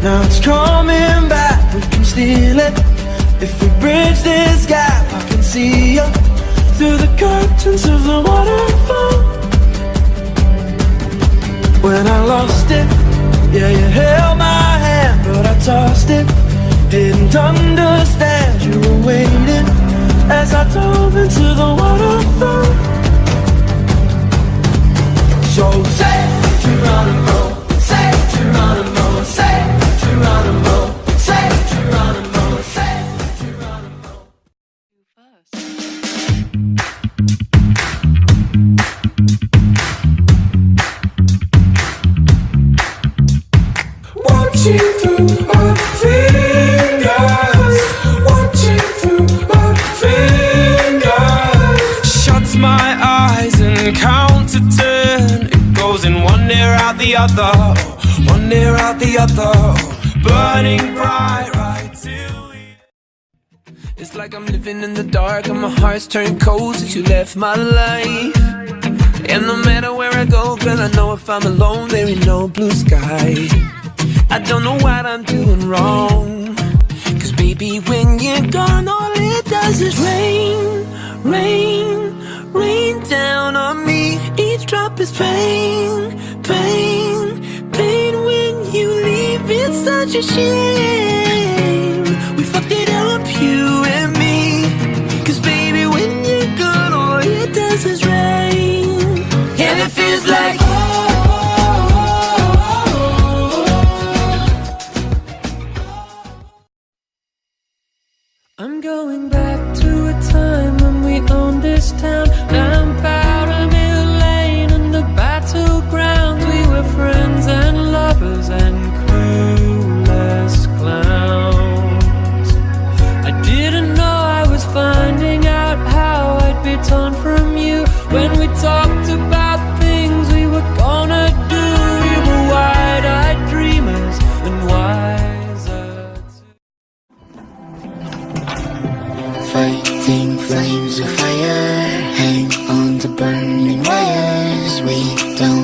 Now it's coming back, we can steal it. If we bridge this gap, I can see you through the curtains of the waterfall. When I lost it, yeah, you held my hand, but I tossed it. Didn't understand you were waiting as I dove into the waterfall. So say Geronimo, say Geronimo, say Geronimo, say Geronimo, say Geronimo. Watching through our fingers, watching through our fingers. Shuts my eyes and count to 10. It goes in one ear out the other, one ear out the other, burning bright right till the end. It's like I'm living in the dark and my heart's turned cold since you left my life. And no matter where I go, girl, I know if I'm alone, there ain't no blue sky. I don't know what I'm doing wrong, 'cause baby, when you're gone, all it does is rain, rain, rain down on me. Each drop is pain, pain, pain. When you leave, it's such a shame. We fucked it up, you and me, 'cause baby, when you're gone, all it does is rain. And it feels like I'm going back to a time when we owned this town. I'm Powder Mill Lane and the battlegrounds. We were friends and lovers and clueless clowns. I didn't know I was finding out how I'd be torn from you. When we talked about things we were gonna do, we were wide-eyed dreamers and wiser too. Fighting flames of fire, hang on to burning wires. We don't